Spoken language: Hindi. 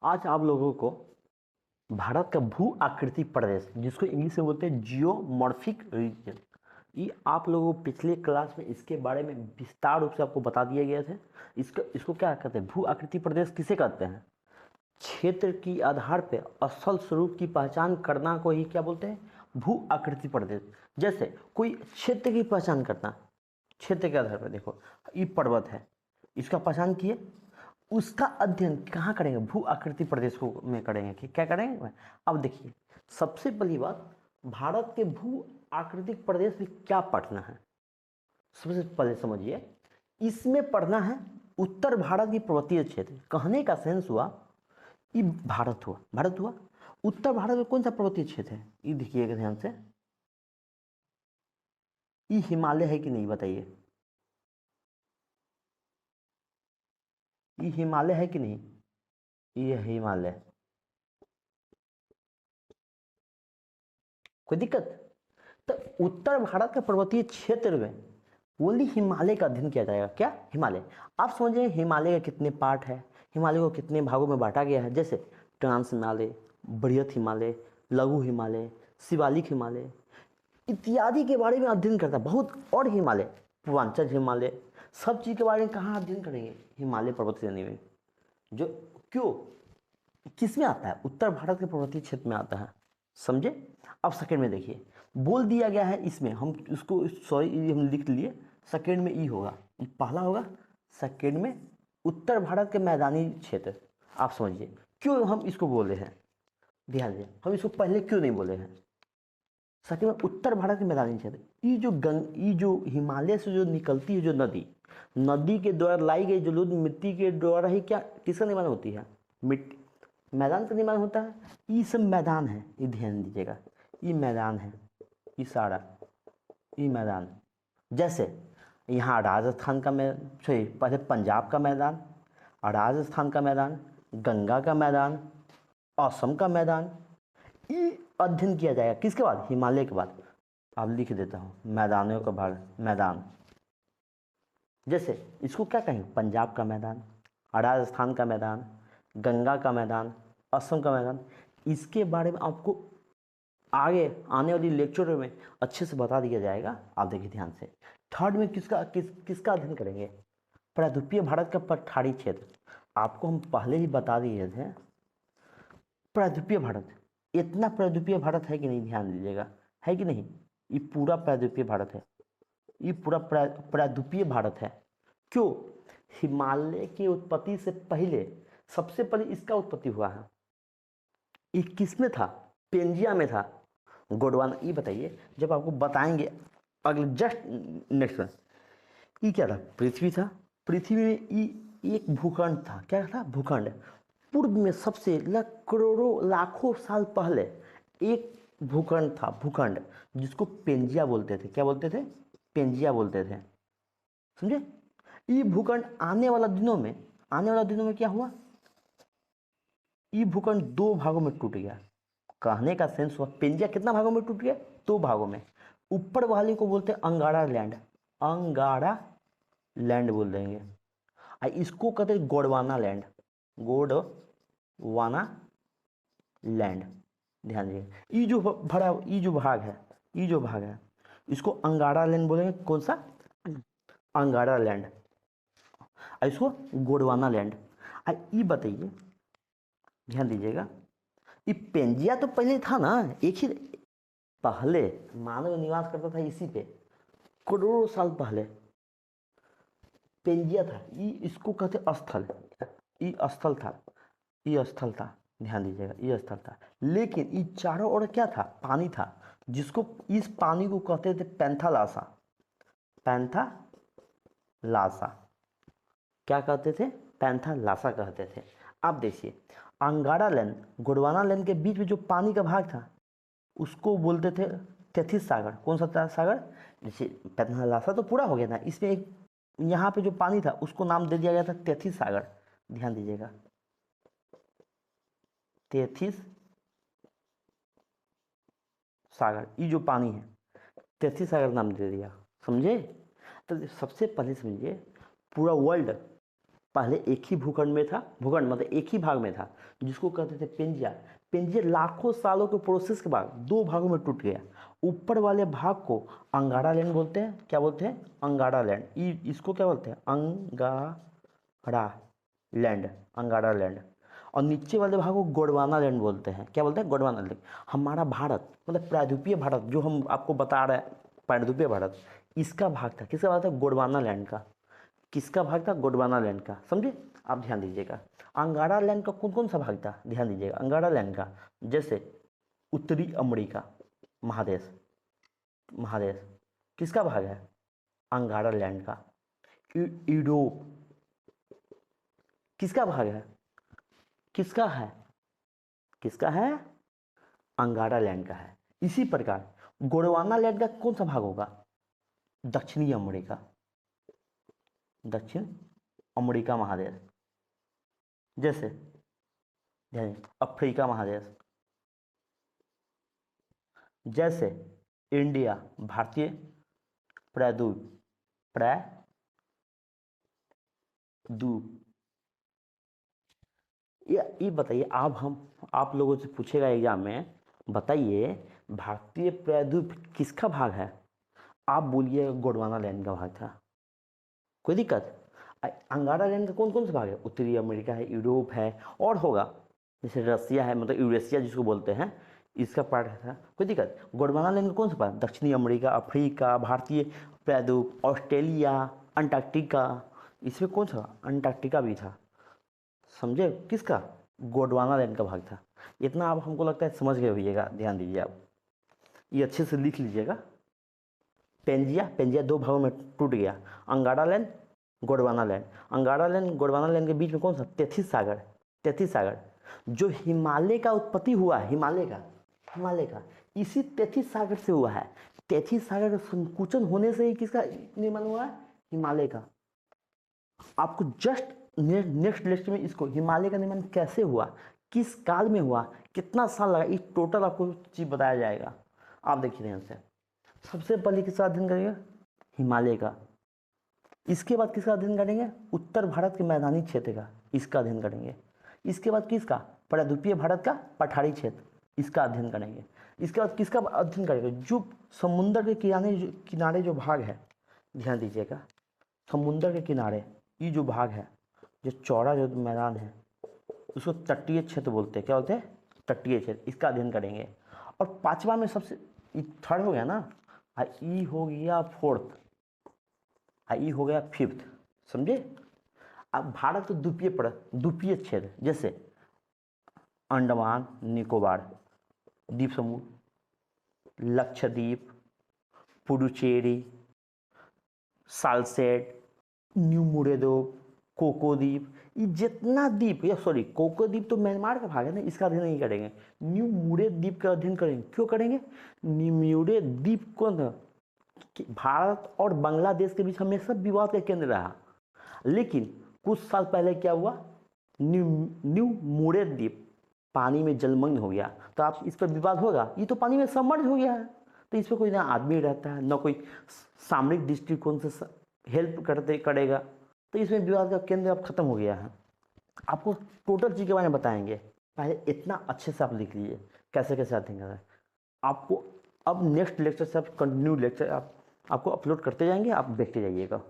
आज आप लोगों को भारत का भू आकृति प्रदेश, जिसको इंग्लिश में बोलते हैं जियोमॉर्फिक रीजन, ये आप लोगों को पिछले क्लास में इसके बारे में विस्तार रूप से आपको बता दिए गए थे। इसको क्या कहते हैं? भू आकृति प्रदेश किसे कहते हैं? क्षेत्र की आधार पर असल स्वरूप की पहचान करना को ही क्या बोलते हैं? भू आकृति प्रदेश। जैसे कोई क्षेत्र की पहचान करना, क्षेत्र के आधार पर देखो ये पर्वत है, इसका पहचान किए, उसका अध्ययन कहाँ करेंगे? भू आकृति प्रदेश को में करेंगे कि क्या करेंगे? अब देखिए, सबसे पहली बात, भारत के भू आकृतिक प्रदेश में क्या पढ़ना है? सबसे पहले समझिए, इसमें पढ़ना है उत्तर भारत की पर्वतीय क्षेत्र। कहने का सेंस हुआ ये भारत हुआ। उत्तर भारत में कौन सा पर्वतीय क्षेत्र है? ये देखिएगा ध्यान से, ये हिमालय है कि नहीं बताइए? ये हिमालय है कि नहीं? ये हिमालय, कोई दिक्कत? तो उत्तर भारत के पर्वतीय क्षेत्र में ओनली हिमालय का अध्ययन किया जाएगा। क्या? हिमालय। आप समझिए हिमालय के कितने पार्ट है, हिमालय को कितने भागों में बांटा गया है, जैसे ट्रांस हिमालय, बृहत हिमालय, लघु हिमालय, शिवालिक हिमालय इत्यादि के बारे में अध्ययन करता है बहुत। और हिमालय, पूर्वांचल हिमालय, सब चीज़ के बारे में कहाँ अध्ययन करेंगे? हिमालय पर्वत श्रेणी में। जो क्यों, किस में आता है? उत्तर भारत के पर्वतीय क्षेत्र में आता है। समझे? अब सेकंड में देखिए, बोल दिया गया है इसमें, हम उसको सॉरी हम लिख लिए, सेकंड में ई होगा, पहला होगा, सेकंड में उत्तर भारत के मैदानी क्षेत्र। आप समझिए क्यों हम इसको बोले हैं, ध्यान दें, हम इसको पहले क्यों नहीं बोले हैं? सेकंड में उत्तर भारत के मैदानी क्षेत्र, ये जो हिमालय से जो निकलती है जो नदी के द्वारा लाई गई जो लोग मिट्टी के द्वारा ही क्या किसका निर्माण होती है? मिट्टी, मैदान का निर्माण होता है। ये सब मैदान है, ये ध्यान दीजिएगा, ये मैदान है, ये सारा ये मैदान। जैसे यहाँ राजस्थान का सॉरी पहले पंजाब का मैदान, राजस्थान का मैदान, गंगा का मैदान, असम का मैदान, ये अध्ययन किया जाएगा किसके बाद? हिमालय के बाद। अब लिख देता हूँ मैदानों का भाग, मैदान। जैसे इसको क्या कहेंगे? पंजाब का मैदान, राजस्थान का मैदान, गंगा का मैदान, असम का मैदान। इसके बारे में आपको आगे आने वाली लेक्चर में अच्छे से बता दिया जाएगा। आप देखिए ध्यान से, थर्ड में किसका अध्ययन करेंगे? प्रायद्वीपीय भारत का पठारी क्षेत्र। आपको हम पहले ही बता दिए थे, प्रायद्वीपीय भारत, इतना प्रायद्वीपीय भारत है कि नहीं? ध्यान दीजिएगा, है कि नहीं? ये पूरा प्रायद्वीपीय भारत है, ये पूरा प्रायद्वीपीय भारत है। क्यों? हिमालय की उत्पत्ति से पहले, सबसे पहले इसका उत्पत्ति हुआ है। ये किस में था? पेंजिया में था, गोंडवाना। ये बताइए, जब आपको बताएंगे अगले जस्ट नेक्स्ट में, ये क्या था? पृथ्वी था। पृथ्वी में ये एक भूखंड था। क्या था? भूखंड। पूर्व में सबसे करोड़ों लाखों साल पहले एक भूखंड था, भूखंड, जिसको पेंजिया बोलते थे। क्या बोलते थे? पेंजिया बोलते थे। समझे? ये भूखंड आने वाला दिनों में क्या हुआ? ये भूखंड दो भागों में टूट गया। कहने का सेंस हुआ, पेंजिया कितना भागों में टूट गया? दो भागों में। ऊपर वाले को बोलते हैं अंगारा लैंड, अंगारा लैंड बोल देंगे, और इसको कहते हैं गोंडवाना लैंड, गोंडवाना लैंड। ध्यान दीजिए, ये जो भाग है इसको अंगारा लैंड बोलेंगे। कौन सा? अंगारा लैंड, और इसको गोंडवाना लैंड। ये बताइए, ध्यान दीजिएगा, ये पेंजिया तो पहले था ना, एक ही पहले मानव निवास करता था इसी पे, करोड़ों साल पहले पेंजिया था। ये इसको कहते स्थल, ये स्थल था। ध्यान दीजिएगा, ये स्थल था, लेकिन ये चारों ओर क्या था? पानी था, जिसको इस पानी को कहते थे पैंथालासा। पैंथालासा क्या कहते थे? पैंथालासा कहते थे। अब देखिए, अंगारा लैंड, गोंडवाना लैंड के बीच में जो पानी का भाग था उसको बोलते थे तेथिस सागर। कौन सा सागर? जैसे पैंथालासा तो पूरा हो गया था, इसमें एक यहाँ पे जो पानी था उसको नाम दे दिया गया था तेथिस सागर। ध्यान दीजिएगा, तेथिस सागर, ये जो पानी है तेथिस सागर नाम दे दिया। समझे? तो सबसे पहले समझिए, पूरा वर्ल्ड पहले एक ही भूखंड में था, भूखंड मतलब एक ही भाग में था, जिसको कहते थे पेंजिया। पेंजिया लाखों सालों के प्रोसेस के बाद दो भागों में टूट गया। ऊपर वाले भाग को अंगारा लैंड बोलते हैं। क्या बोलते हैं? अंगारा लैंड। इसको क्या बोलते हैं? अंगारा लैंड, अंगारा लैंड। और नीचे वाले भाग को गोंडवाना लैंड बोलते हैं। क्या बोलते हैं? गोंडवाना लैंड। हमारा भारत मतलब प्रायद्वीपीय भारत, जो हम आपको बता रहे हैं प्रायद्वीपीय भारत, इसका भाग था। किसका भाग था? गोंडवाना लैंड का। किसका भाग था? गोंडवाना लैंड का। समझे? आप ध्यान दीजिएगा। अंगारा लैंड का कौन कौन सा भाग था? ध्यान दीजिएगा। अंगारा लैंड का जैसे उत्तरी अमेरिका महादेश, महादेश किसका भाग है? अंगारा लैंड का। यूरोप किसका भाग है? किसका है? किसका है? अंगारा लैंड का है। इसी प्रकार गोंडवाना लैंड का कौन सा भाग होगा? दक्षिणी अमेरिका, दक्षिण अमेरिका महादेश। जैसे ध्यान, अफ्रीका महादेश, जैसे इंडिया, भारतीय प्रायद्वीप, प्रायद्वीप। ये बताइए, आप लोगों से पूछेगा एग्जाम में, बताइए भारतीय प्रायद्वीप किसका भाग है? आप बोलिए गोंडवाना लैंड का भाग था। कोई दिक्कत? अंगारा लैंड का कौन कौन सा भाग है? उत्तरी अमेरिका है, यूरोप है, और होगा जैसे रसिया है, मतलब यूरेशिया जिसको बोलते हैं, इसका पार्ट था। कोई दिक्कत? गोंडवाना लैंड का कौन सा पार्ट? दक्षिणी अमेरिका, अफ्रीका, भारतीय प्रायद्वीप, ऑस्ट्रेलिया, अंटार्कटिका। इसमें कौन सा? अंटार्कटिका भी था। समझे? किसका? गोंडवाना लैंड का भाग था। इतना आप हमको लगता है समझ गए होइएगा। ध्यान दीजिए, आप ये अच्छे से लिख लीजिएगा। पेंजिया, पेंजिया दो भागों में टूट गया। अंगारा लैंड, गोंडवाना लैंड। अंगारा लैंड गोंडवाना लैंड के बीच में कौन सा? तैथिस सागर, तैथिस सागर। जो हिमालय का उत्पत्ति हुआ है, हिमालय का इसी तैथिस सागर से हुआ है। तैथिस सागर का संकुचन होने से ही किसका निर्माण हुआ है? हिमालय का। आपको जस्ट नेक्स्ट लिस्ट में इसको हिमालय का निर्माण कैसे हुआ, किस काल में हुआ, कितना साल लगा, ये टोटल आपको चीज बताया जाएगा। आप देखिए ध्यान से। सबसे पहले किसका अध्ययन करेंगे? हिमालय का। इसके बाद किसका अध्ययन करेंगे? उत्तर भारत के मैदानी क्षेत्र का, इसका अध्ययन करेंगे। इसके बाद किसका? प्रायद्वीपीय भारत का पठारी क्षेत्र, इसका अध्ययन करेंगे। इसके बाद किसका अध्ययन करेंगे? जो समुद्र के किनारे जो भाग है, ध्यान दीजिएगा, समुद्र के किनारे ये जो भाग है, जो चौड़ा जो मैदान है, उसको तटीय क्षेत्र बोलते हैं। क्या बोलते हैं? तटीय क्षेत्र। इसका अध्ययन करेंगे। और पांचवा में सबसे, थर्ड हो गया ना, ई हो गया फोर्थ, ई हो गया फिफ्थ। समझे? अब भारत तो द्वीपीय क्षेत्र, जैसे अंडमान निकोबार द्वीप समूह, लक्षद्वीप, पुडुचेरी, सालसेट, न्यू मुरेदो, कोको द्वीप, ये जितना द्वीप, या सॉरी कोको द्वीप तो म्यांमार का भाग है ना, इसका अध्ययन नहीं करेंगे। न्यू मुरे द्वीप का अध्ययन करेंगे। क्यों करेंगे? न्यू मुरे द्वीप कौन था? भारत और बांग्लादेश के बीच हमेशा विवाद का केंद्र रहा। लेकिन कुछ साल पहले क्या हुआ? न्यू मुरे द्वीप पानी में जलमग्न हो गया। तो आप इस पर विवाद होगा, ये तो पानी में सबमर्ज हो गया है, तो इस पर कोई ना आदमी रहता है, ना कोई सामरिक दृष्टिकोण से हेल्प करेगा, तो इसमें विवाद का केंद्र अब खत्म हो गया है। आपको टोटल चीज के बारे में बताएंगे। पहले इतना अच्छे से आप लिख लीजिए कैसे कैसे अध्ययन करना है। आपको अब नेक्स्ट लेक्चर से आप कंटिन्यू लेक्चर आपको अपलोड करते जाएंगे, आप देखते जाइएगा।